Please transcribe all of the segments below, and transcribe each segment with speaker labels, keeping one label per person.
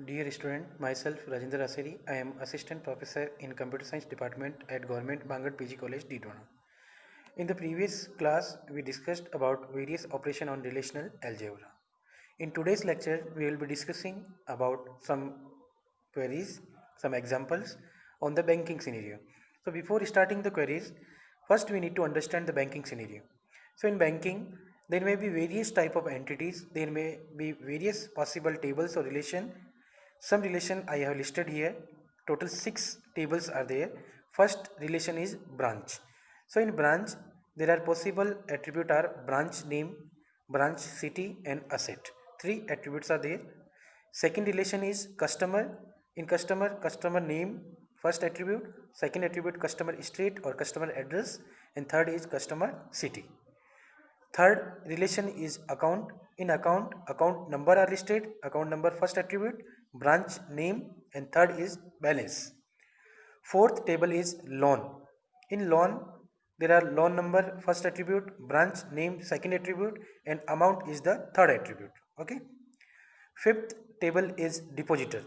Speaker 1: Dear student, myself Rajendra Aseri. I am assistant professor in computer science department at Government Bangad PG College, Didwana. In the previous class, we discussed about various operation on relational algebra. In today's lecture, we will be discussing about some queries, some examples on the banking scenario. So before starting the queries, first we need to understand the banking scenario. So in banking, there may be various type of entities, there may be various possible tables or relation. Some relation I have listed here. Total 6 tables are there. First relation is branch. So in branch, there are possible attribute are branch name, branch city and asset. 3 attributes are there. Second relation is customer. In customer name, first attribute. Second attribute, customer street or customer address. And third is customer city. Third relation is account. In account number are listed. Account number first attribute, branch name, and third is balance. Fourth table is loan. In loan, there are loan number first attribute, branch name second attribute, and amount is the third attribute. Okay. Fifth table is depositor.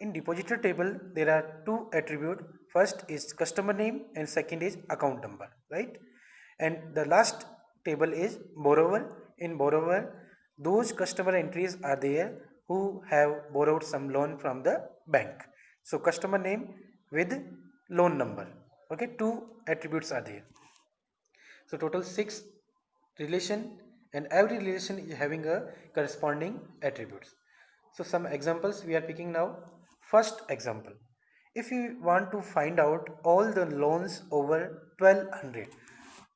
Speaker 1: In depositor table, there are two attribute. First is customer name and second is account number, right? And the last table is borrower. In borrower, those customer entries are there who have borrowed some loan from the bank. So customer name with loan number. Okay, two attributes are there. So total 6 relation, and every relation is having a corresponding attributes. So some examples we are picking now. First example, if you want to find out all the loans over 1200.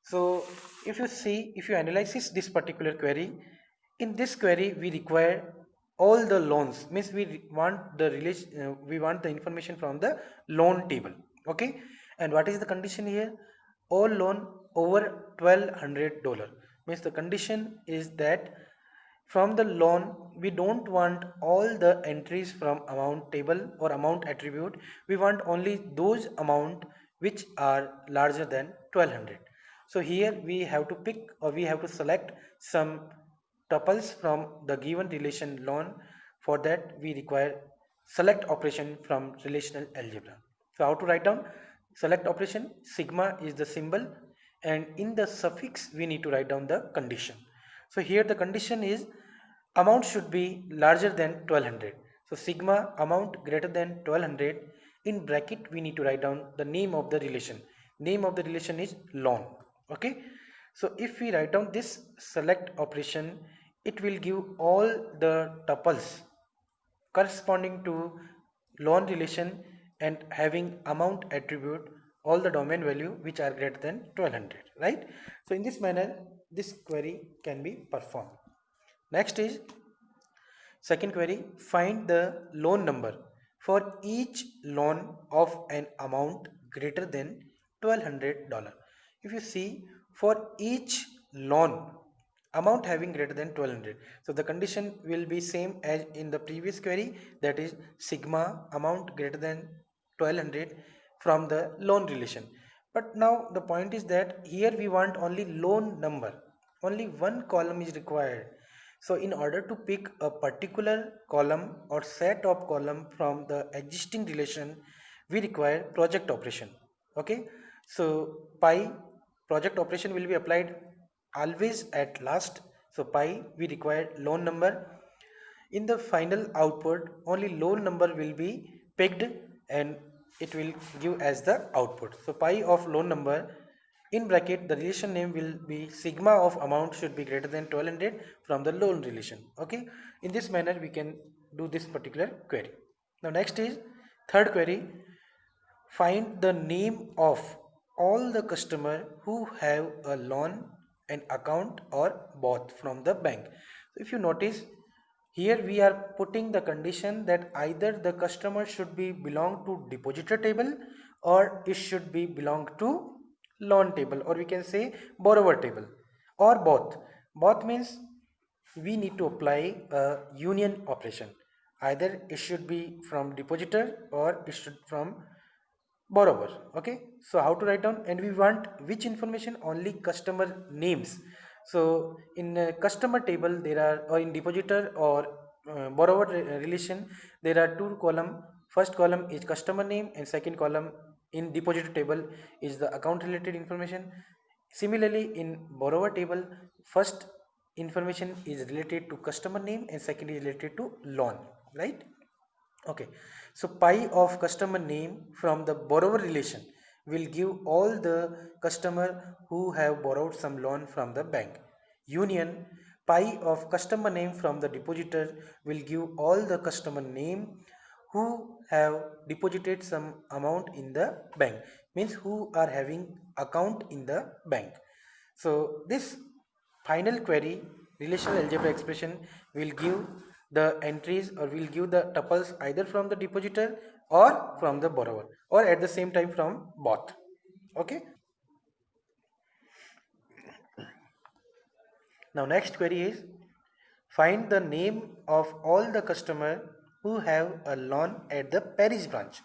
Speaker 1: So if you analyze this particular query, in this query we require all the loans, means want the relation, we want the information from the loan table. Okay, and what is the condition here? All loan over $1200, means the condition is that from the loan we don't want all the entries from amount table or amount attribute. We want only those amount which are larger than 1200. So here we have to pick or we have to select some tuples from the given relation loan. For that we require select operation from relational algebra. So how to write down select operation? Sigma is the symbol, and in the suffix we need to write down the condition. So here the condition is amount should be larger than 1200. So sigma amount greater than 1200. In bracket we need to write down the name of the relation. Name of the relation is loan. Okay. So if we write down this select operation, it will give all the tuples corresponding to loan relation and having amount attribute all the domain value which are greater than 1200, right? So in this manner this query can be performed. Next is second query, find the loan number for each loan of an amount greater than $1200. If you see, for each loan amount having greater than 1200, so the condition will be same as in the previous query, that is sigma amount greater than 1200 from the loan relation. But now the point is that here we want only loan number, only one column is required. So in order to pick a particular column or set of column from the existing relation, we require project operation. Okay, so pi project operation will be applied always at last. So pi we require loan number. In the final output, only loan number will be picked and it will give as the output. So pi of loan number, in bracket the relation name will be sigma of amount should be greater than 1200 from the loan relation. Okay, in this manner we can do this particular query. Now next is third query, find the name of all the customer who have a loan, an account or both from the bank. So if you notice here we are putting the condition that either the customer should be belong to depositor table or it should be belong to loan table, or we can say borrower table, or both. Both means we need to apply a union operation. Either it should be from depositor or it should from borrower. Okay, so how to write down, and we want which information? Only customer names. So in customer table there are, or in depositor or borrower relation, there are two column. First column is customer name and second column in depositor table is the account related information. Similarly, in borrower table, first information is related to customer name and second is related to loan, right? Okay, so pi of customer name from the borrower relation will give all the customer who have borrowed some loan from the bank. Union pi of customer name from the depositor will give all the customer name who have deposited some amount in the bank, means who are having account in the bank. So this final query relational algebra expression will give the entries or will give the tuples either from the depositor or from the borrower or at the same time from both. Okay. Now next query is find the name of all the customer who have a loan at the Paris branch.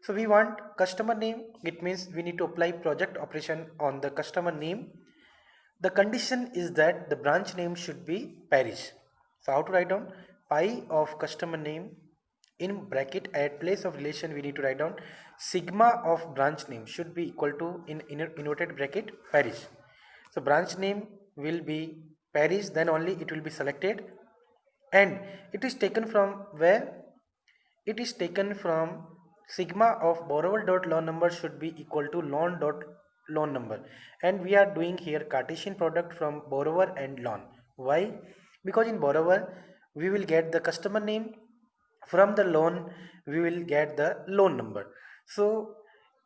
Speaker 1: So we want customer name. It means we need to apply project operation on the customer name. The condition is that the branch name should be Paris. So how to write down pi of customer name in bracket at place of relation we need to write down sigma of branch name should be equal to in inverted bracket Paris. So branch name will be Paris, then only it will be selected, and it is taken from where? It is taken from sigma of borrower dot loan number should be equal to loan dot loan number, and we are doing here Cartesian product from borrower and loan. Why? Because in borrower we will get the customer name, from the loan we will get the loan number. So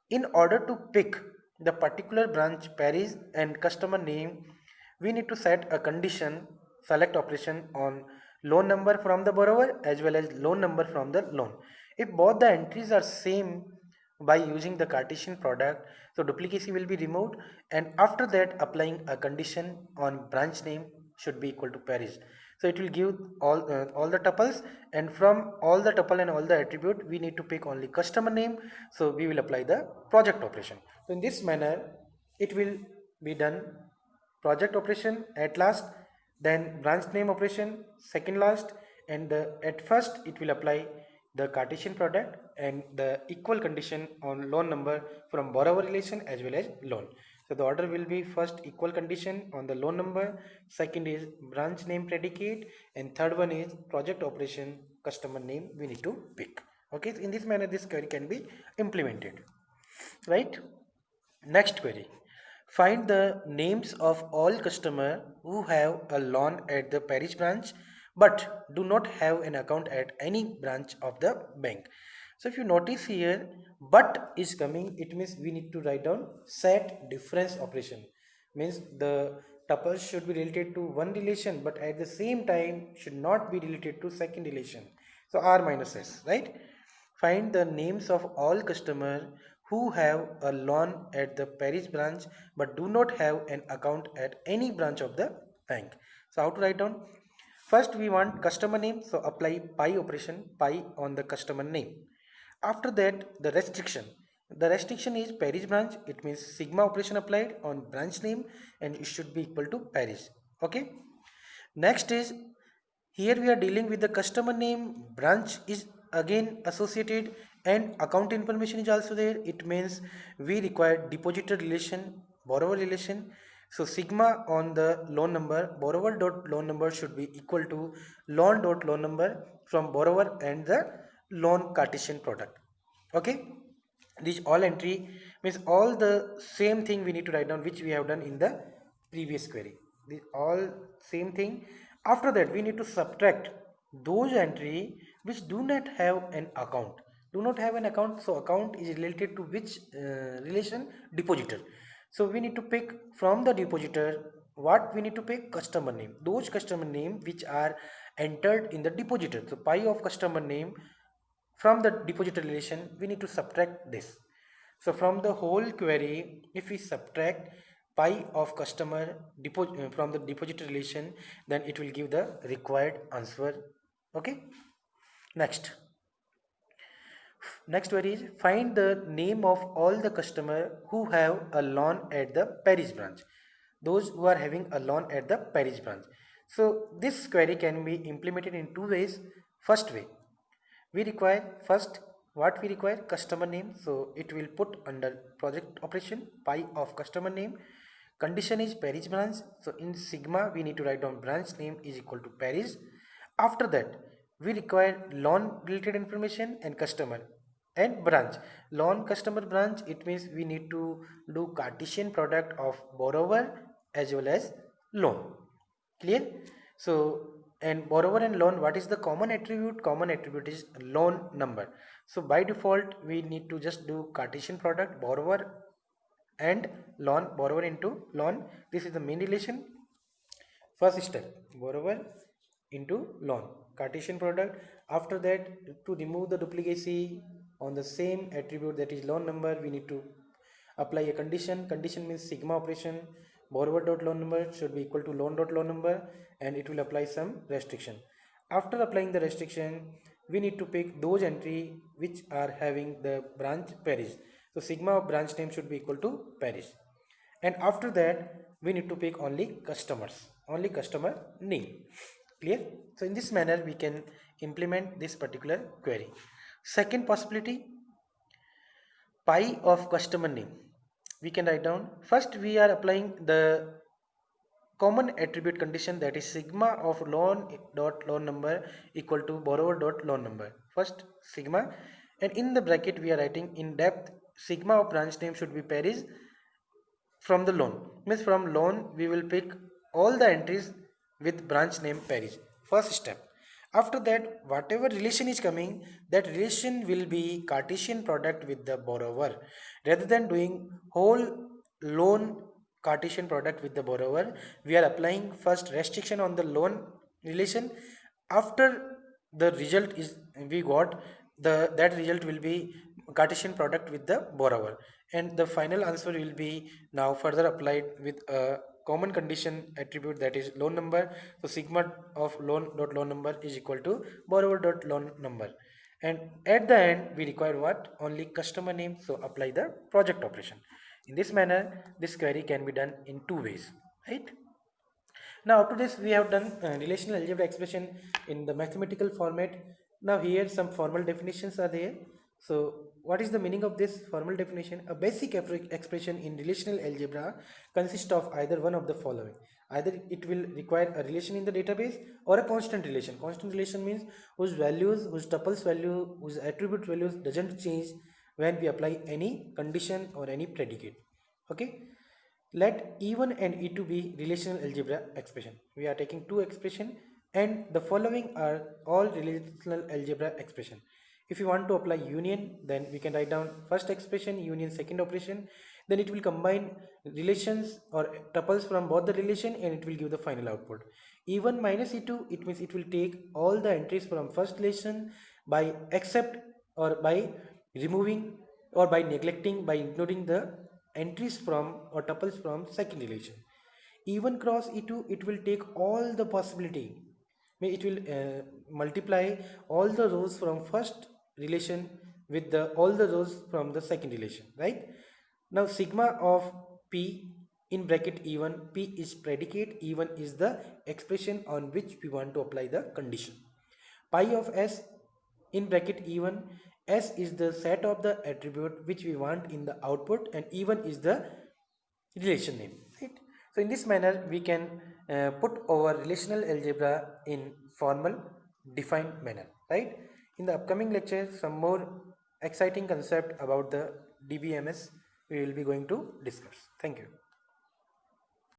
Speaker 1: in order to pick the particular branch Paris and customer name, we need to set a condition select operation on loan number from the borrower as well as loan number from the loan. If both the entries are same by using the Cartesian product, so duplicacy will be removed, and after that applying a condition on branch name should be equal to Paris. So it will give all the tuples, and from all the tuple and all the attribute we need to pick only customer name. So we will apply the project operation. So in this manner it will be done project operation at last, then branch name operation second last, and at first it will apply the Cartesian product and the equal condition on loan number from borrower relation as well as loan. So the order will be first equal condition on the loan number, second is branch name predicate, and third one is project operation customer name we need to pick. Okay, so in this manner this query can be implemented, right? Next query. Find the names of all customer who have a loan at the Paris branch but do not have an account at any branch of the bank. So if you notice here, but is coming, it means we need to write down set difference operation. Means the tuples should be related to one relation but at the same time should not be related to second relation. So R minus S, right? Find the names of all customers who have a loan at the Paris branch but do not have an account at any branch of the bank. So how to write down? First we want customer name, so apply pi operation, pi on the customer name. After that the restriction. The restriction is Paris branch, it means sigma operation applied on branch name and it should be equal to Paris. Okay. Next is here we are dealing with the customer name, branch is again associated and account information is also there. It means we require depositor relation, borrower relation. So sigma on the loan number, borrower dot loan number should be equal to loan dot loan number from borrower and the loan Cartesian product. Okay, this all entry means all the same thing we need to write down which we have done in the previous query. This all same thing. After that we need to subtract those entry which do not have an account. Do not have an account, so account is related to which relation? Depositor. So we need to pick from the depositor what we need to pick? Customer name. Those customer name which are entered in the depositor. So pi of customer name from the depositor relation we need to subtract this. So from the whole query if we subtract pi of customer from the depositor relation, then it will give the required answer. Okay. Next query is find the name of all the customer who have a loan at the Paris branch. Those who are having a loan at the Paris branch. So this query can be implemented in two ways. First way, we require first what we require customer name, so it will put under project operation pi of customer name. Condition is Paris branch, so in sigma we need to write down branch name is equal to Paris. After that we require loan related information and customer and branch. Loan customer branch, it means we need to do Cartesian product of borrower as well as loan. Clear? So, and borrower and loan, what is the common attribute? Common attribute is loan number. So by default we need to just do Cartesian product borrower and loan, borrower into loan. This is the main relation. First step, borrower into loan, Cartesian product. After that, to remove the duplicacy on the same attribute, that is loan number, we need to apply a condition. Condition means sigma operation, borrower dot loan number should be equal to loan dot loan number, and it will apply some restriction. After applying the restriction, we need to pick those entry which are having the branch Paris. So sigma of branch name should be equal to Paris. And after that we need to pick only customers, only customer name. Clear? So in this manner we can implement this particular query. Second possibility, pi of customer name, we can write down. First we are applying the common attribute condition, that is sigma of loan dot loan number equal to borrower dot loan number. First sigma, and in the bracket we are writing in depth sigma of branch name should be Paris from the loan. Means from loan we will pick all the entries with branch name Paris. First step. After that, whatever relation is coming, that relation will be Cartesian product with the borrower. Rather than doing whole loan Cartesian product with the borrower, we are applying first restriction on the loan relation. After the result is we got, that result will be Cartesian product with the borrower, and the final answer will be now further applied with a common condition attribute, that is loan number. So sigma of loan dot loan number is equal to borrower dot loan number, and at the end we require what? Only customer name. So apply the project operation. In this manner this query can be done in two ways, right? Now to this we have done relational algebra expression in the mathematical format. Now here some formal definitions are there. So what is the meaning of this formal definition? A basic expression in relational algebra consists of either one of the following. Either it will require a relation in the database or a constant relation. Constant relation means whose values, whose tuples value, whose attribute values doesn't change when we apply any condition or any predicate. Okay. Let E1 and E2 be relational algebra expression. We are taking two expression, and the following are all relational algebra expression. If you want to apply union, then we can write down first expression union second operation. Then it will combine relations or tuples from both the relation, and it will give the final output. E1 minus E2, it means it will take all the entries from first relation by except or by removing or by neglecting, by ignoring the entries from or tuples from second relation. E1 cross E2, it will take all the possibility. It will multiply all the rows from first relation with the all the rows from the second relation, right? Now sigma of P in bracket E1, P is predicate, E1 is the expression on which we want to apply the condition. Pi of S in bracket E1, S is the set of the attribute which we want in the output, and E1 is the relation name, right? So in this manner we can put our relational algebra in formal defined manner, right? In the upcoming lecture some more exciting concept about the DBMS we will be going to discuss. Thank you.